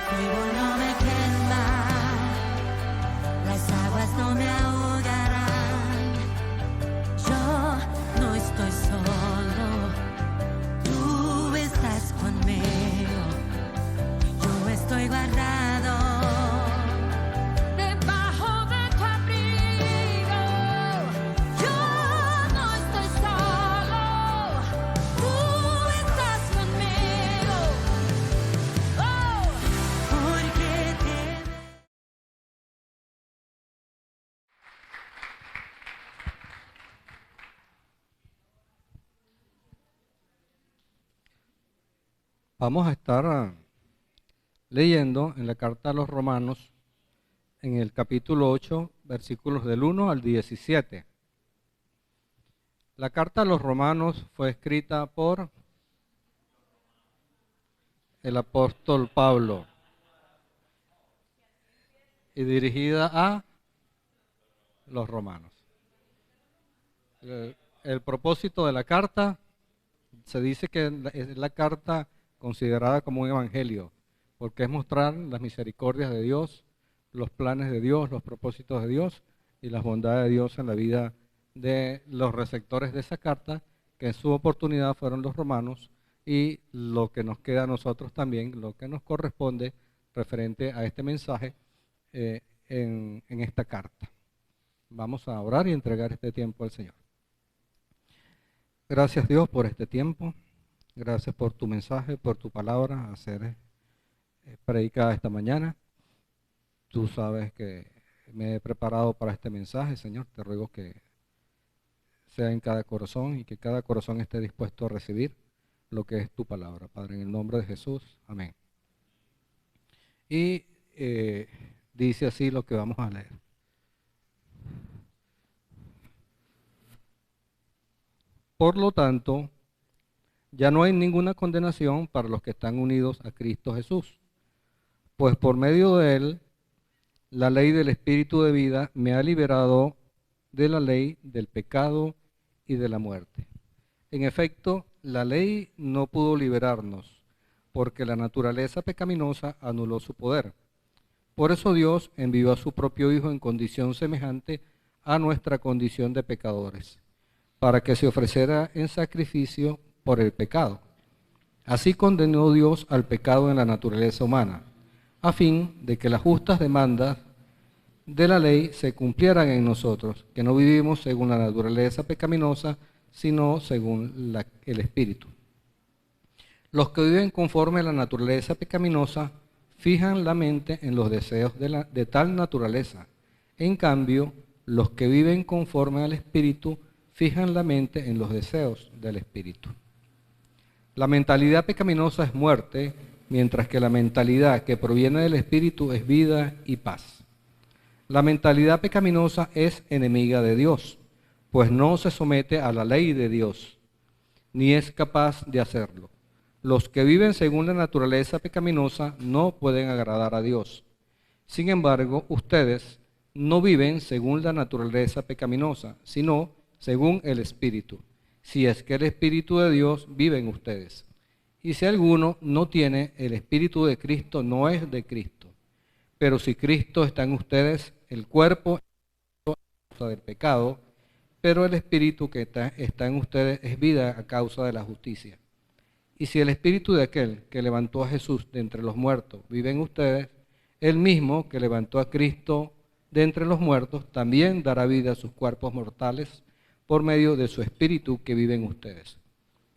fuego no me quema, las aguas no me ahogarán. Yo no estoy solo, tú estás conmigo. Yo estoy guardado debajo de tu abrigo. Yo no estoy solo, tú estás conmigo. Oh, porque te... Vamos a estar leyendo en la carta a los Romanos, en el capítulo 8, versículos del 1 al 17. La carta a los Romanos fue escrita por el apóstol Pablo y dirigida a los romanos. El propósito de la carta, se dice que es la carta considerada como un evangelio, porque es mostrar las misericordias de Dios, los planes de Dios, los propósitos de Dios y las bondades de Dios en la vida de los receptores de esa carta, que en su oportunidad fueron los romanos, y lo que nos queda a nosotros también, lo que nos corresponde referente a este mensaje en esta carta. Vamos a orar y entregar este tiempo al Señor. Gracias, Dios, por este tiempo. Gracias por tu mensaje, por tu palabra a ser predicada esta mañana. Tú sabes que me he preparado para este mensaje, Señor. Te ruego que sea en cada corazón y que cada corazón esté dispuesto a recibir lo que es tu palabra, Padre, en el nombre de Jesús. Amén. Y dice así lo que vamos a leer. Por lo tanto, ya no hay ninguna condenación para los que están unidos a Cristo Jesús, pues por medio de él, la ley del Espíritu de vida me ha liberado de la ley del pecado y de la muerte. En efecto, la ley no pudo liberarnos, porque la naturaleza pecaminosa anuló su poder. Por eso Dios envió a su propio Hijo en condición semejante a nuestra condición de pecadores, para que se ofreciera en sacrificio por el pecado. Así condenó Dios al pecado en la naturaleza humana, a fin de que las justas demandas de la ley se cumplieran en nosotros, que no vivimos según la naturaleza pecaminosa, sino según el Espíritu. Los que viven conforme a la naturaleza pecaminosa fijan la mente en los deseos de tal naturaleza. En cambio, los que viven conforme al Espíritu fijan la mente en los deseos del Espíritu. La mentalidad pecaminosa es muerte, mientras que la mentalidad que proviene del Espíritu es vida y paz. La mentalidad pecaminosa es enemiga de Dios, pues no se somete a la ley de Dios, ni es capaz de hacerlo. Los que viven según la naturaleza pecaminosa no pueden agradar a Dios. Sin embargo, ustedes no viven según la naturaleza pecaminosa, sino según el Espíritu, si es que el Espíritu de Dios vive en ustedes. Y si alguno no tiene el Espíritu de Cristo, no es de Cristo. Pero si Cristo está en ustedes, el cuerpo es a causa del pecado, pero el Espíritu que está en ustedes es vida a causa de la justicia. Y si el Espíritu de aquel que levantó a Jesús de entre los muertos vive en ustedes, el mismo que levantó a Cristo de entre los muertos también dará vida a sus cuerpos mortales por medio de su Espíritu que vive en ustedes.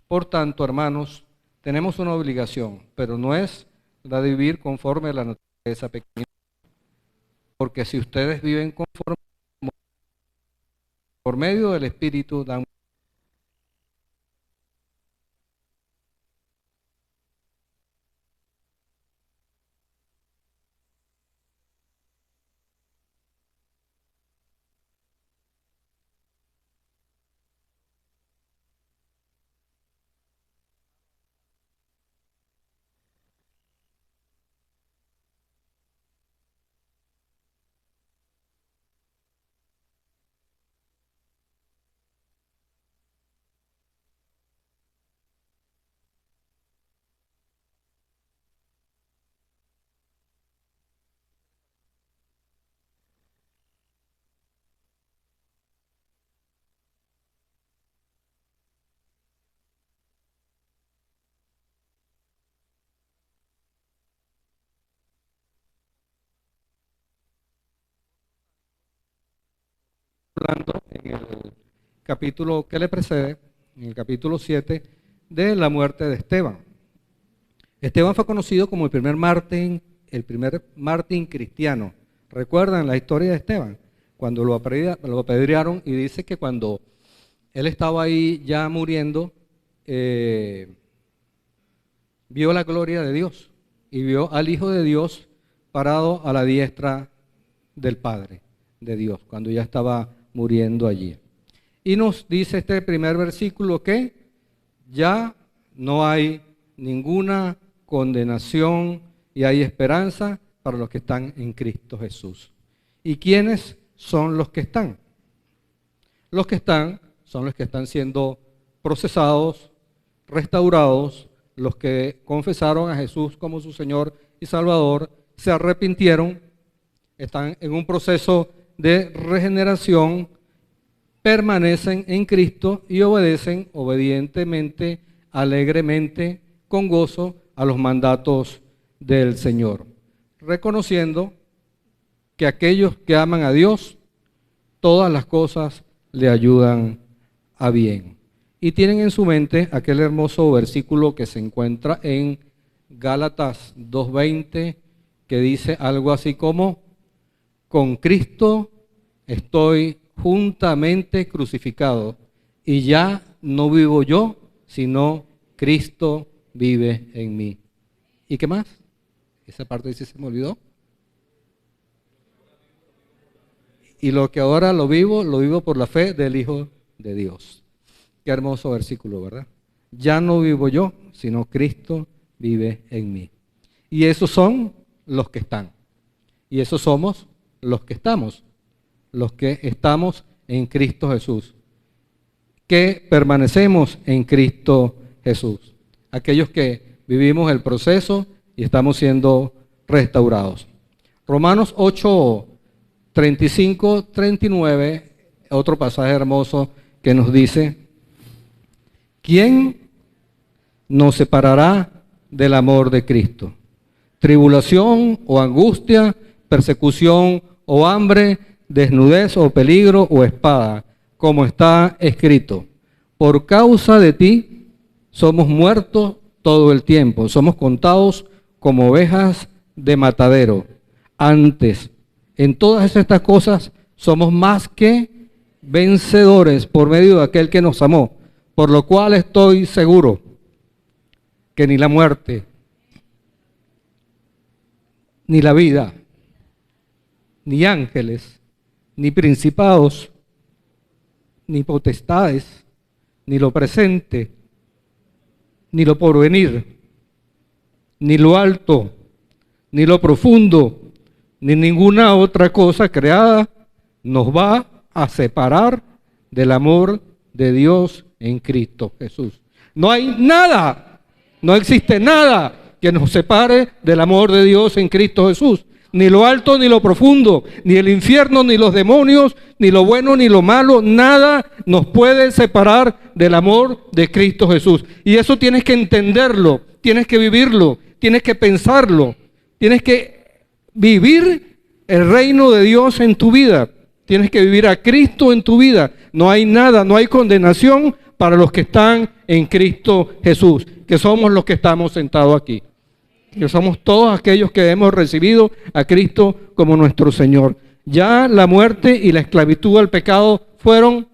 Por tanto, hermanos, tenemos una obligación, pero no es la de vivir conforme a la naturaleza pecaminosa. Porque si ustedes viven conforme por medio del Espíritu, dan hablando en el capítulo que le precede, en el capítulo 7, de la muerte de Esteban. Esteban fue conocido como el primer mártir cristiano. ¿Recuerdan la historia de Esteban? Cuando lo apedrearon, y dice que cuando él estaba ahí ya muriendo, vio la gloria de Dios y vio al Hijo de Dios parado a la diestra del Padre de Dios, cuando ya estaba muriendo allí. Y nos dice este primer versículo que ya no hay ninguna condenación y hay esperanza para los que están en Cristo Jesús. ¿Y quiénes son los que están? Los que están son los que están siendo procesados, restaurados, los que confesaron a Jesús como su Señor y Salvador, se arrepintieron, están en un proceso de regeneración, permanecen en Cristo y obedecen obedientemente, alegremente, con gozo a los mandatos del Señor, reconociendo que aquellos que aman a Dios, todas las cosas le ayudan a bien. Y tienen en su mente aquel hermoso versículo que se encuentra en Gálatas 2:20, que dice algo así como: con Cristo estoy juntamente crucificado, y ya no vivo yo, sino Cristo vive en mí. ¿Y qué más? Esa parte dice, se me olvidó. Y lo que ahora lo vivo por la fe del Hijo de Dios. Qué hermoso versículo, ¿verdad? Ya no vivo yo, sino Cristo vive en mí. Y esos son los que están. Y esos somos los que estamos en Cristo Jesús, que permanecemos en Cristo Jesús. Aquellos que vivimos el proceso y estamos siendo restaurados. Romanos 8:35-39, otro pasaje hermoso que nos dice: ¿quién nos separará del amor de Cristo? ¿Tribulación o angustia, persecución o hambre, desnudez o peligro o espada? Como está escrito: por causa de ti somos muertos todo el tiempo, somos contados como ovejas de matadero. Antes, en todas estas cosas somos más que vencedores por medio de aquel que nos amó, por lo cual estoy seguro que ni la muerte, ni la vida, ni ángeles, ni principados, ni potestades, ni lo presente, ni lo porvenir, ni lo alto, ni lo profundo, ni ninguna otra cosa creada nos va a separar del amor de Dios en Cristo Jesús. No hay nada, no existe nada que nos separe del amor de Dios en Cristo Jesús. Ni lo alto ni lo profundo, ni el infierno, ni los demonios, ni lo bueno ni lo malo, nada nos puede separar del amor de Cristo Jesús. Y eso tienes que entenderlo, tienes que vivirlo, tienes que pensarlo, tienes que vivir el reino de Dios en tu vida, tienes que vivir a Cristo en tu vida. No hay nada, no hay condenación para los que están en Cristo Jesús, que somos los que estamos sentados aquí, que somos todos aquellos que hemos recibido a Cristo como nuestro Señor. Ya la muerte y la esclavitud al pecado fueron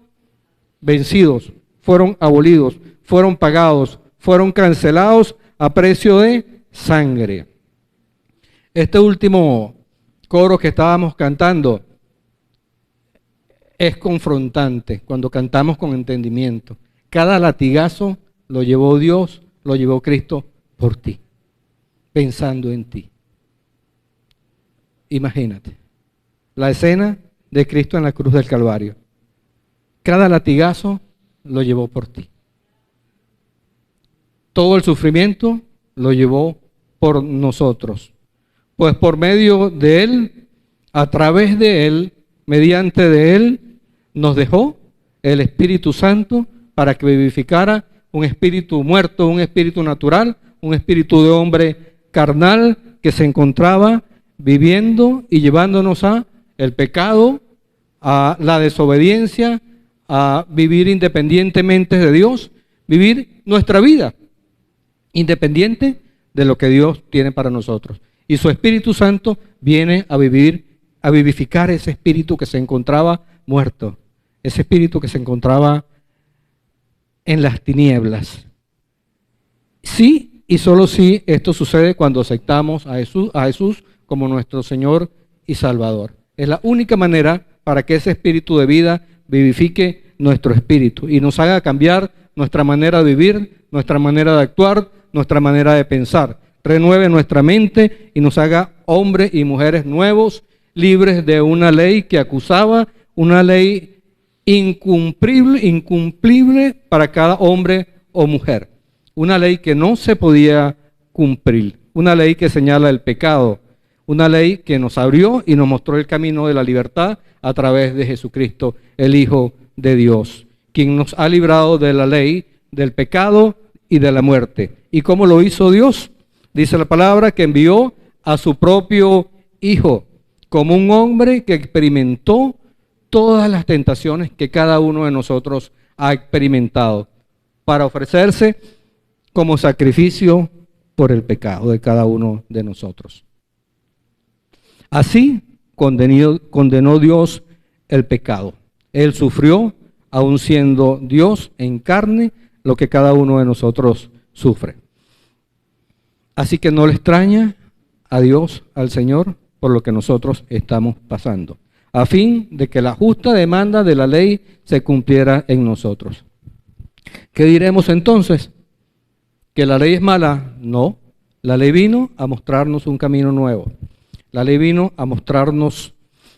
vencidos, fueron abolidos, fueron pagados, fueron cancelados a precio de sangre. Este último coro que estábamos cantando es confrontante cuando cantamos con entendimiento. Cada latigazo lo llevó Dios, lo llevó Cristo por ti, pensando en ti. Imagínate la escena de Cristo en la cruz del Calvario. Cada latigazo lo llevó por ti. Todo el sufrimiento lo llevó por nosotros. Pues por medio de Él, a través de Él, mediante de Él, nos dejó el Espíritu Santo para que vivificara un espíritu muerto, un espíritu natural, un espíritu de hombre carnal que se encontraba viviendo y llevándonos a el pecado, a la desobediencia, a vivir independientemente de Dios, vivir nuestra vida independiente de lo que Dios tiene para nosotros. Y su Espíritu Santo viene a vivificar ese espíritu que se encontraba muerto, ese espíritu que se encontraba en las tinieblas. Sí y solo sí esto sucede cuando aceptamos a Jesús como nuestro Señor y Salvador. Es la única manera para que ese espíritu de vida vivifique nuestro espíritu y nos haga cambiar nuestra manera de vivir, nuestra manera de actuar, nuestra manera de pensar. Renueve nuestra mente y nos haga hombres y mujeres nuevos, libres de una ley que acusaba, una ley incumplible para cada hombre o mujer. Una ley que no se podía cumplir, una ley que señala el pecado, una ley que nos abrió y nos mostró el camino de la libertad a través de Jesucristo, el Hijo de Dios, quien nos ha librado de la ley, del pecado y de la muerte. ¿Y cómo lo hizo Dios? Dice la palabra que envió a su propio Hijo, como un hombre que experimentó todas las tentaciones que cada uno de nosotros ha experimentado, para ofrecerse como sacrificio por el pecado de cada uno de nosotros. Así condenó Dios el pecado. Él sufrió, aun siendo Dios en carne, lo que cada uno de nosotros sufre. Así que no le extraña a Dios, al Señor, por lo que nosotros estamos pasando, a fin de que la justa demanda de la ley se cumpliera en nosotros. ¿Qué diremos entonces? ¿Que la ley es mala? No, la ley vino a mostrarnos un camino nuevo. La ley vino a mostrarnos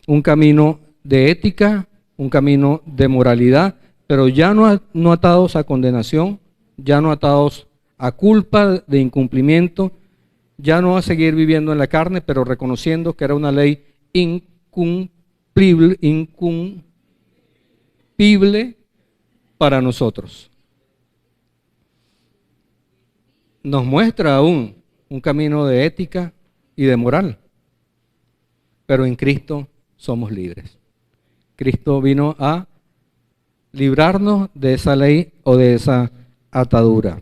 un camino de ética, un camino de moralidad, pero ya no atados a condenación, ya no atados a culpa de incumplimiento, ya no a seguir viviendo en la carne, pero reconociendo que era una ley incumplible para nosotros. Nos muestra aún un camino de ética y de moral, pero en Cristo somos libres. Cristo vino a librarnos de esa ley o de esa atadura.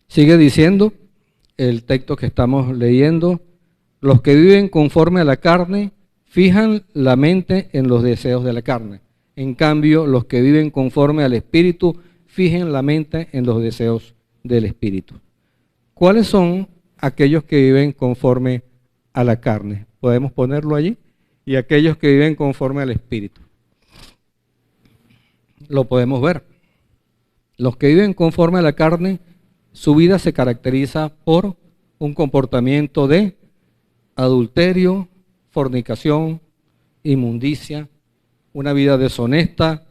Sigue diciendo el texto que estamos leyendo: los que viven conforme a la carne fijan la mente en los deseos de la carne. En cambio, los que viven conforme al Espíritu fijen la mente en los deseos del Espíritu. ¿Cuáles son aquellos que viven conforme a la carne? Podemos ponerlo allí. Y aquellos que viven conforme al Espíritu. Lo podemos ver. Los que viven conforme a la carne, su vida se caracteriza por un comportamiento de adulterio, fornicación, inmundicia, una vida deshonesta,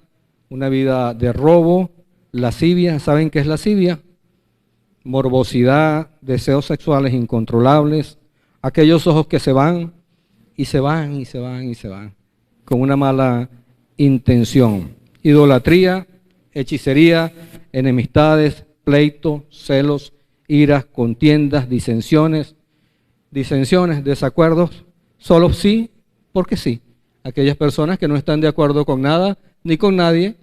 una vida de robo, lascivia. ¿Saben qué es lascivia? Morbosidad, deseos sexuales incontrolables, aquellos ojos que se van y se van y se van y se van, con una mala intención. Idolatría, hechicería, enemistades, pleitos, celos, iras, contiendas, disensiones, desacuerdos, solo sí, porque sí. Aquellas personas que no están de acuerdo con nada ni con nadie,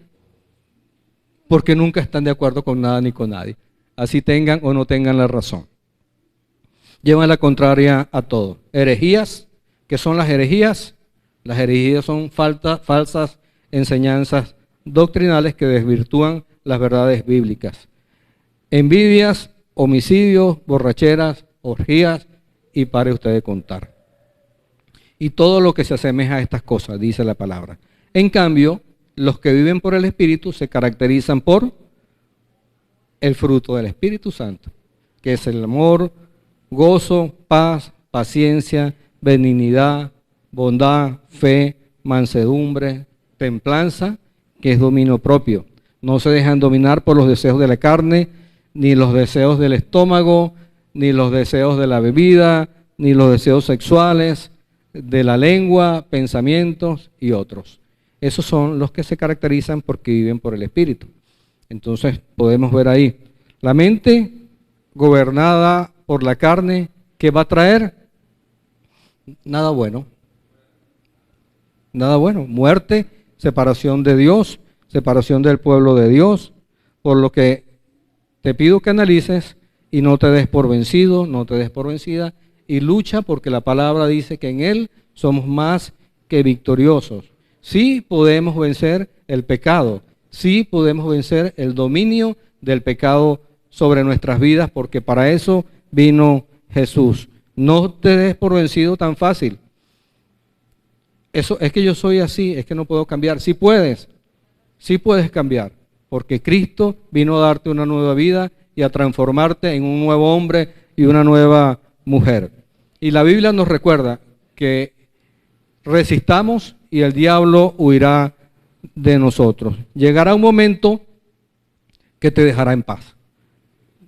porque nunca están de acuerdo con nada ni con nadie, así tengan o no tengan la razón. Llevan la contraria a todo. Herejías. ¿Qué son las herejías? Las herejías son falsas enseñanzas doctrinales que desvirtúan las verdades bíblicas. Envidias, homicidios, borracheras, orgías, y pare usted de contar. Y todo lo que se asemeja a estas cosas, dice la palabra. En cambio, los que viven por el Espíritu se caracterizan por el fruto del Espíritu Santo, que es el amor, gozo, paz, paciencia, benignidad, bondad, fe, mansedumbre, templanza, que es dominio propio. No se dejan dominar por los deseos de la carne, ni los deseos del estómago, ni los deseos de la bebida, ni los deseos sexuales, de la lengua, pensamientos y otros. Esos son los que se caracterizan porque viven por el Espíritu. Entonces podemos ver ahí, la mente gobernada por la carne, ¿qué va a traer? Nada bueno. Nada bueno. Muerte, separación de Dios, separación del pueblo de Dios. Por lo que te pido que analices y no te des por vencido, no te des por vencida, y lucha porque la palabra dice que en Él somos más que victoriosos. Sí podemos vencer el pecado, sí podemos vencer el dominio del pecado sobre nuestras vidas, porque para eso vino Jesús. No te des por vencido tan fácil. Eso es que yo soy así, es que no puedo cambiar. Sí puedes cambiar, porque Cristo vino a darte una nueva vida y a transformarte en un nuevo hombre y una nueva mujer. Y la Biblia nos recuerda que resistamos y el diablo huirá de nosotros. Llegará un momento que te dejará en paz.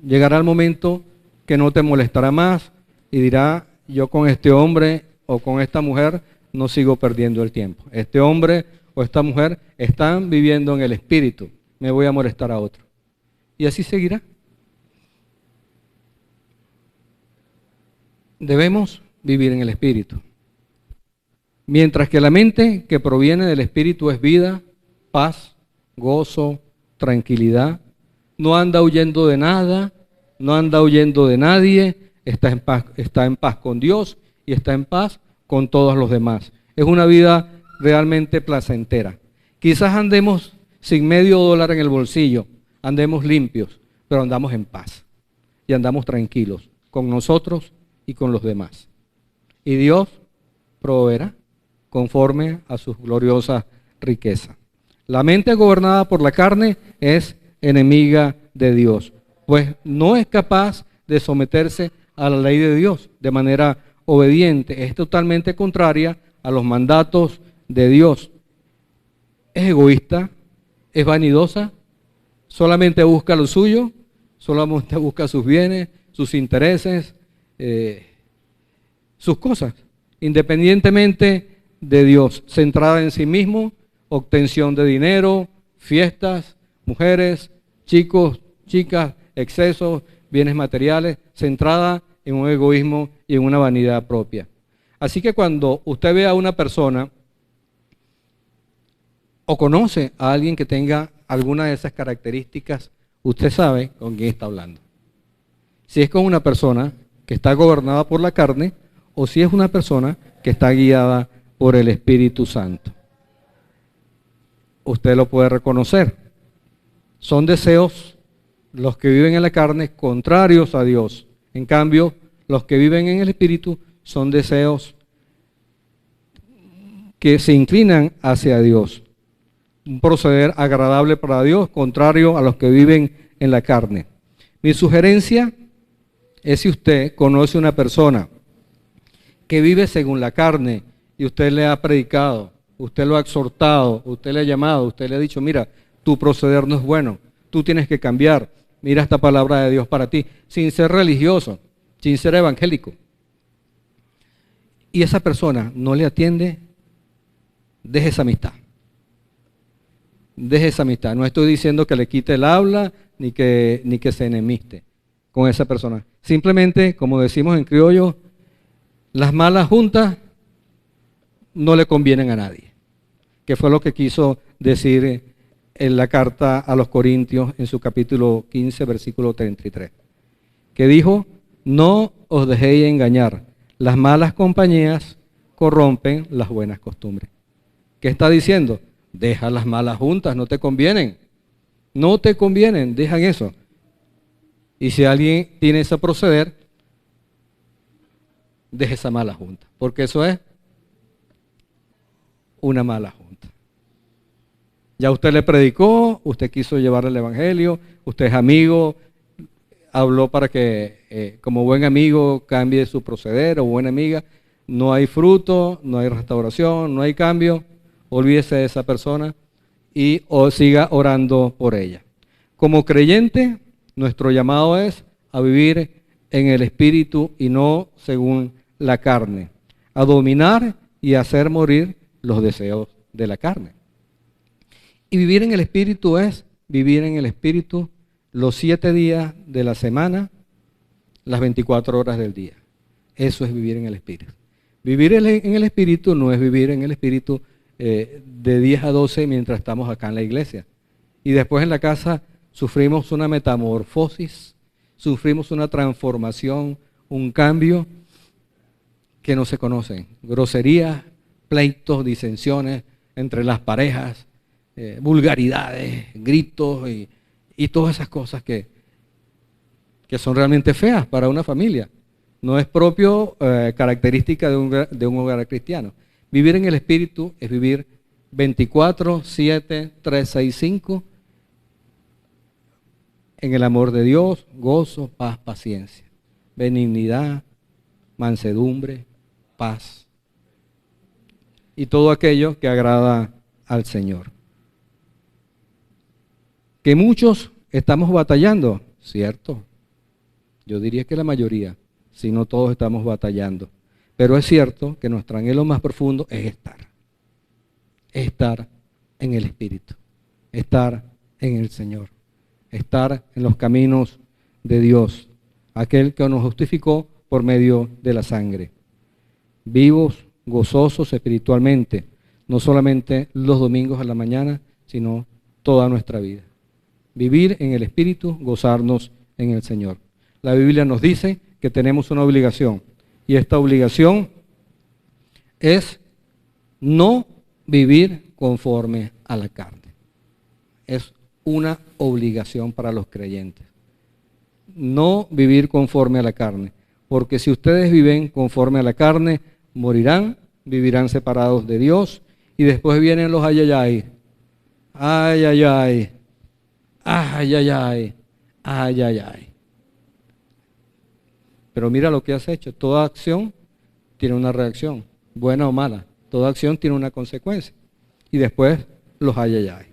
Llegará el momento que no te molestará más y dirá, yo con este hombre o con esta mujer no sigo perdiendo el tiempo. Este hombre o esta mujer están viviendo en el espíritu, me voy a molestar a otro. Y así seguirá. Debemos vivir en el espíritu. Mientras que la mente que proviene del espíritu es vida, paz, gozo, tranquilidad, no anda huyendo de nada, no anda huyendo de nadie, está en paz con Dios y está en paz con todos los demás. Es una vida realmente placentera. Quizás andemos sin $10 en el bolsillo, andemos limpios, pero andamos en paz y andamos tranquilos con nosotros y con los demás. Y Dios proveerá conforme a sus gloriosas riquezas. La mente gobernada por la carne es enemiga de Dios, pues no es capaz de someterse a la ley de Dios de manera obediente, es totalmente contraria a los mandatos de Dios. Es egoísta, es vanidosa, solamente busca lo suyo, solamente busca sus bienes, sus intereses, sus cosas, independientemente de Dios, centrada en sí mismo, obtención de dinero, fiestas, mujeres, chicos, chicas, excesos, bienes materiales, centrada en un egoísmo y en una vanidad propia. Así que cuando usted ve a una persona o conoce a alguien que tenga alguna de esas características, usted sabe con quién está hablando. Si es con una persona que está gobernada por la carne o si es una persona que está guiada por el Espíritu Santo. Usted lo puede reconocer. Son deseos, los que viven en la carne, contrarios a Dios. En cambio, los que viven en el Espíritu son deseos que se inclinan hacia Dios. Un proceder agradable para Dios, contrario a los que viven en la carne. Mi sugerencia es, si usted conoce una persona que vive según la carne y usted le ha predicado, usted lo ha exhortado, usted le ha llamado, usted le ha dicho, mira, tu proceder no es bueno, tú tienes que cambiar, mira esta palabra de Dios para ti, sin ser religioso, sin ser evangélico. Y esa persona no le atiende, deje esa amistad. Deje esa amistad. No estoy diciendo que le quite el habla ni que se enemiste con esa persona. Simplemente, como decimos en criollo, las malas juntas no le convienen a nadie. Que fue lo que quiso decir en la carta a los Corintios en su capítulo 15, versículo 33. Que dijo, no os dejéis engañar. Las malas compañías corrompen las buenas costumbres. ¿Qué está diciendo? Deja las malas juntas, no te convienen. No te convienen, dejan eso. Y si alguien tiene ese proceder, deje esa mala junta. Porque eso es una mala junta. Ya usted le predicó, usted quiso llevarle el evangelio, usted es amigo, habló para que como buen amigo cambie su proceder o buena amiga. No hay fruto, no hay restauración, no hay cambio. Olvídese de esa persona y siga orando por ella. Como creyente, nuestro llamado es a vivir en el Espíritu y no según la carne, a dominar y hacer morir los deseos de la carne. Y vivir en el Espíritu es vivir en el Espíritu los 7 días de la semana, las 24 horas del día. Eso es vivir en el Espíritu. Vivir en el Espíritu no es vivir en el Espíritu de 10 a 12 mientras estamos acá en la iglesia. Y después en la casa sufrimos una metamorfosis, sufrimos una transformación, un cambio que no se conocen. Groserías, pleitos, disensiones entre las parejas, vulgaridades, gritos y todas esas cosas que son realmente feas para una familia. No es propio característica de un hogar cristiano. Vivir en el Espíritu es vivir 24/7, 365 en el amor de Dios, gozo, paz, paciencia, benignidad, mansedumbre, paz y todo aquello que agrada al Señor. Que muchos estamos batallando, ¿cierto? Yo diría que la mayoría, si no todos estamos batallando. Pero es cierto que nuestro anhelo más profundo es estar en el Espíritu, estar en el Señor, estar en los caminos de Dios, aquel que nos justificó por medio de la sangre. Vivos, gozosos espiritualmente, no solamente los domingos a la mañana, sino toda nuestra vida. Vivir en el Espíritu, gozarnos en el Señor. La Biblia nos dice que tenemos una obligación, y esta obligación es no vivir conforme a la carne. Es una obligación para los creyentes. No vivir conforme a la carne, porque si ustedes viven conforme a la carne, morirán, vivirán separados de Dios, y después vienen los ayayay, ayayay, ayayay, ayayay. Pero mira lo que has hecho. Toda acción tiene una reacción, buena o mala. Toda acción tiene una consecuencia. Y después los ayayay,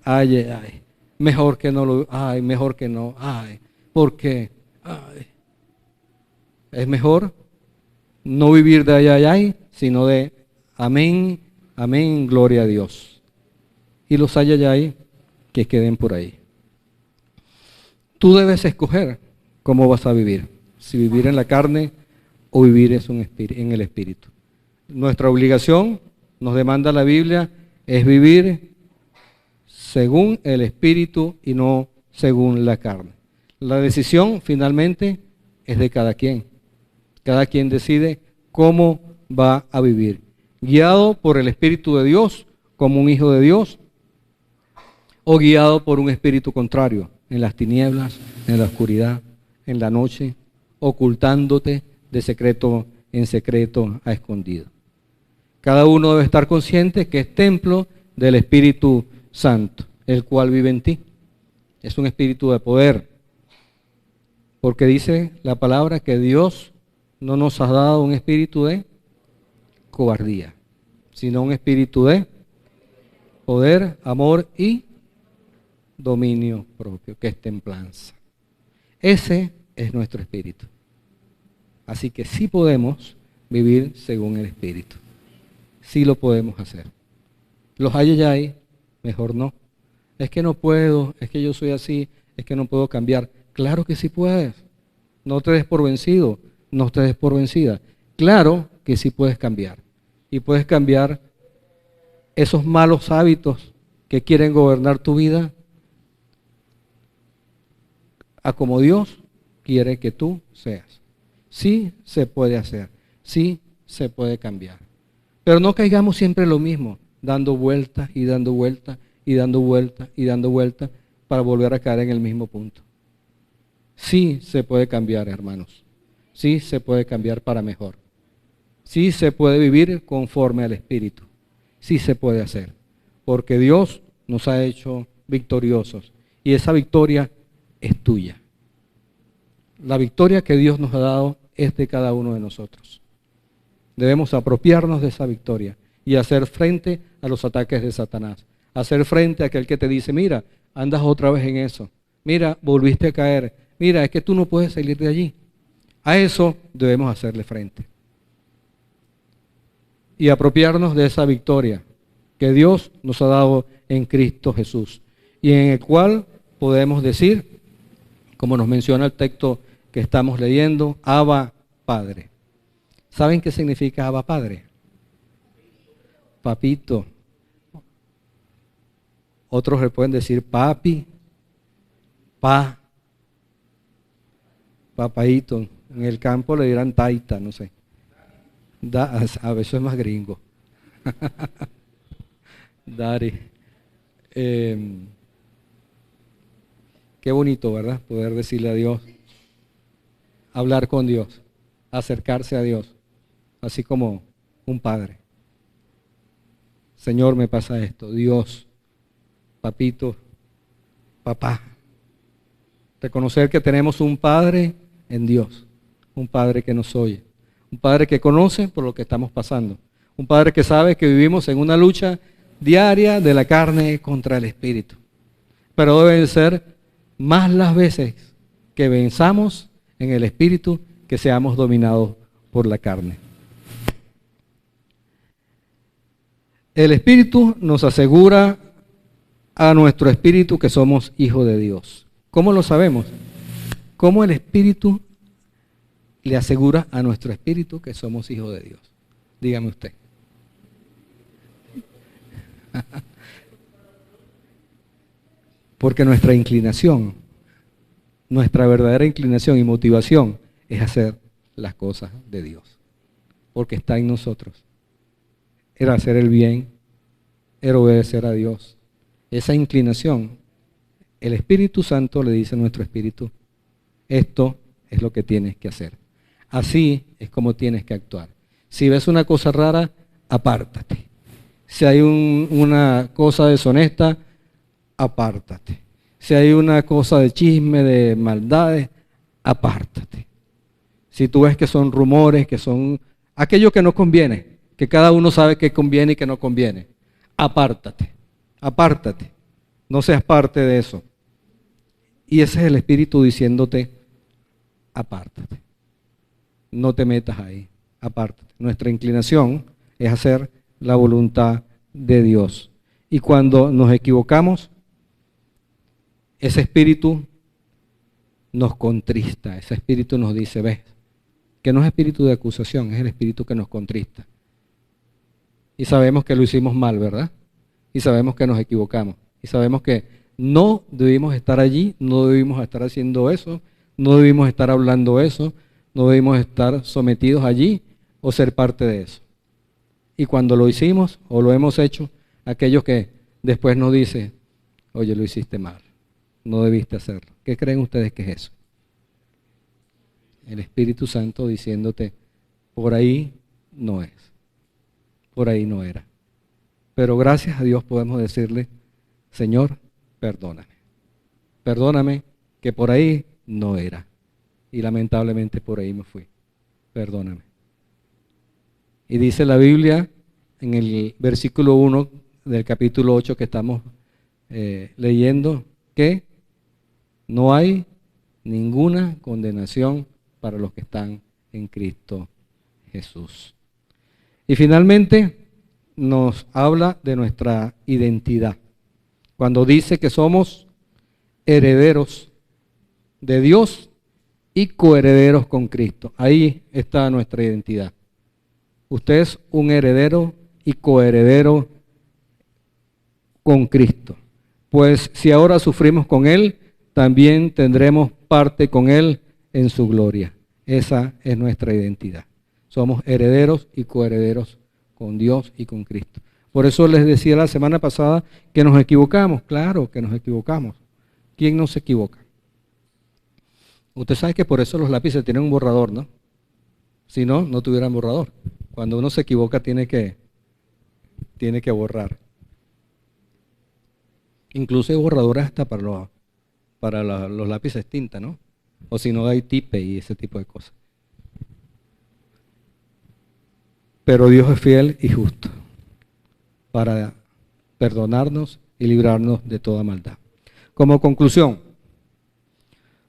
ayayay. Mejor que no lo, ay, mejor que no, ay. ¿Por qué? Ay. Es mejor no vivir de ayayay, sino de amén, amén, gloria a Dios. Y los ayayay que queden por ahí. Tú debes escoger cómo vas a vivir. Si vivir en la carne o vivir en el Espíritu. Nuestra obligación, nos demanda la Biblia, es vivir según el Espíritu y no según la carne. La decisión finalmente es de cada quien. Cada quien decide cómo va a vivir. Guiado por el Espíritu de Dios, como un hijo de Dios, o guiado por un espíritu contrario, en las tinieblas, en la oscuridad, en la noche, ocultándote de secreto en secreto a escondido. Cada uno debe estar consciente que es templo del Espíritu Santo, el cual vive en ti. Es un espíritu de poder, porque dice la palabra que Dios no nos ha dado un espíritu de cobardía, sino un espíritu de poder, amor y dominio propio, que es templanza. Ese es nuestro espíritu. Así que sí podemos vivir según el Espíritu. Sí lo podemos hacer. Los ayayay, mejor no. Es que no puedo, es que yo soy así, es que no puedo cambiar. Claro que sí puedes. No te des por vencido, no te des por vencida. Claro que sí puedes cambiar. Y puedes cambiar esos malos hábitos que quieren gobernar tu vida a como Dios quiere que tú seas. Sí se puede hacer, sí se puede cambiar. Pero no caigamos siempre en lo mismo, dando vueltas y dando vueltas y dando vueltas y dando vueltas para volver a caer en el mismo punto. Sí se puede cambiar, hermanos. Sí se puede cambiar para mejor. Sí se puede vivir conforme al Espíritu. Sí se puede hacer. Porque Dios nos ha hecho victoriosos. Y esa victoria es tuya. La victoria que Dios nos ha dado es de cada uno de nosotros. Debemos apropiarnos de esa victoria y hacer frente a los ataques de Satanás. Hacer frente a aquel que te dice, mira, andas otra vez en eso. Mira, volviste a caer. Mira, es que tú no puedes salir de allí. A eso debemos hacerle frente. Y apropiarnos de esa victoria que Dios nos ha dado en Cristo Jesús. Y en el cual podemos decir, como nos menciona el texto que estamos leyendo, Abba Padre. ¿Saben qué significa Abba Padre? Papito, Otros le pueden decir papi, papaíto. En el campo le dirán taita, no sé. A veces es más gringo. Daddy. Qué bonito, ¿verdad? Poder decirle a Dios, hablar con Dios, acercarse a Dios, así como un padre. Señor, me pasa esto. Dios, papito, papá. Reconocer que tenemos un Padre en Dios, un Padre que nos oye, un Padre que conoce por lo que estamos pasando, un Padre que sabe que vivimos en una lucha diaria de la carne contra el Espíritu. Pero deben ser más las veces que venzamos en el Espíritu que seamos dominados por la carne. El Espíritu nos asegura a nuestro espíritu que somos hijos de Dios. ¿Cómo lo sabemos? ¿Cómo el Espíritu le asegura a nuestro espíritu que somos hijos de Dios? Dígame usted. Porque nuestra inclinación, nuestra verdadera inclinación y motivación es hacer las cosas de Dios. Porque está en nosotros. Era hacer el bien, era obedecer a Dios. Esa inclinación, el Espíritu Santo le dice a nuestro espíritu, esto es lo que tienes que hacer. Así es como tienes que actuar. Si ves una cosa rara, apártate. Si hay una cosa deshonesta, apártate. Si hay una cosa de chisme, de maldades, apártate. Si tú ves que son rumores, que son aquello que no conviene, que cada uno sabe que conviene y que no conviene, apártate, apártate. No seas parte de eso. Y ese es el Espíritu diciéndote, apártate. No te metas ahí, apártate. Nuestra inclinación es hacer la voluntad de Dios. Y cuando nos equivocamos, ese espíritu nos contrista, ese espíritu nos dice, ves, que no es espíritu de acusación, es el espíritu que nos contrista. Y sabemos que lo hicimos mal, ¿verdad? Y sabemos que nos equivocamos. Y sabemos que no debimos estar allí, no debimos estar haciendo eso, no debimos estar hablando eso, no debimos estar sometidos allí o ser parte de eso. Y cuando lo hicimos o lo hemos hecho, aquellos que después nos dicen, oye, lo hiciste mal, no debiste hacerlo. ¿Qué creen ustedes que es eso? El Espíritu Santo diciéndote, por ahí no es, por ahí no era. Pero gracias a Dios podemos decirle, Señor, perdóname. Perdóname que por ahí no era. Y lamentablemente por ahí me fui. Perdóname. Y dice la Biblia en el versículo 1 del capítulo 8 que estamos leyendo, que no hay ninguna condenación para los que están en Cristo Jesús. Y finalmente nos habla de nuestra identidad. Cuando dice que somos herederos de Dios y coherederos con Cristo. Ahí está nuestra identidad. Usted es un heredero y coheredero con Cristo. Pues si ahora sufrimos con Él, también tendremos parte con Él en su gloria. Esa es nuestra identidad. Somos herederos y coherederos con Dios y con Cristo. Por eso les decía la semana pasada que nos equivocamos. Claro que nos equivocamos. ¿Quién no se equivoca? Usted sabe que por eso los lápices tienen un borrador, ¿no? Si no, no tuvieran borrador. Cuando uno se equivoca tiene que borrar. Incluso hay borradores hasta para los lápices tinta, ¿no? O si no hay tipe y ese tipo de cosas. Pero Dios es fiel y justo para perdonarnos y librarnos de toda maldad. Como conclusión,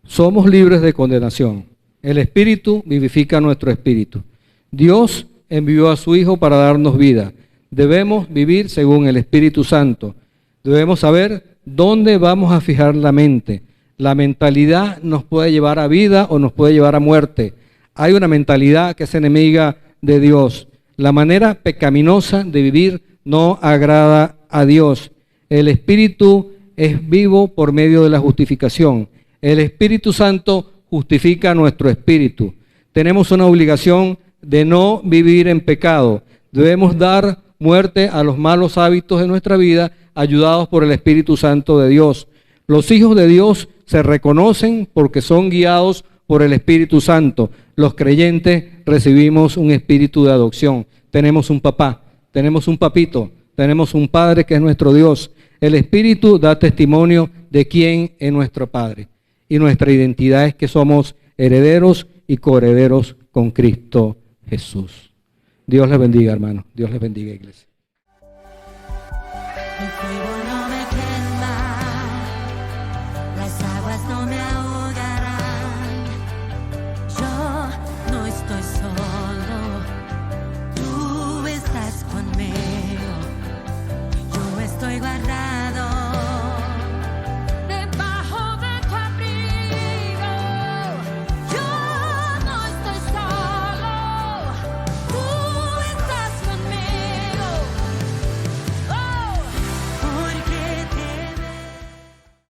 somos libres de condenación. El Espíritu vivifica nuestro espíritu. Dios envió a su Hijo para darnos vida. Debemos vivir según el Espíritu Santo. Debemos saber dónde vamos a fijar la mente. La mentalidad nos puede llevar a vida o nos puede llevar a muerte. Hay una mentalidad que es enemiga de Dios. La manera pecaminosa de vivir no agrada a Dios. El Espíritu es vivo por medio de la justificación. El Espíritu Santo justifica nuestro espíritu. Tenemos una obligación de no vivir en pecado. Debemos dar muerte a los malos hábitos de nuestra vida, ayudados por el Espíritu Santo de Dios. Los hijos de Dios se reconocen porque son guiados por el Espíritu Santo. Los creyentes recibimos un espíritu de adopción. Tenemos un papá, tenemos un papito, tenemos un Padre que es nuestro Dios. El Espíritu da testimonio de quién es nuestro Padre. Y nuestra identidad es que somos herederos y coherederos con Cristo Jesús. Dios les bendiga, hermanos. Dios les bendiga, iglesia.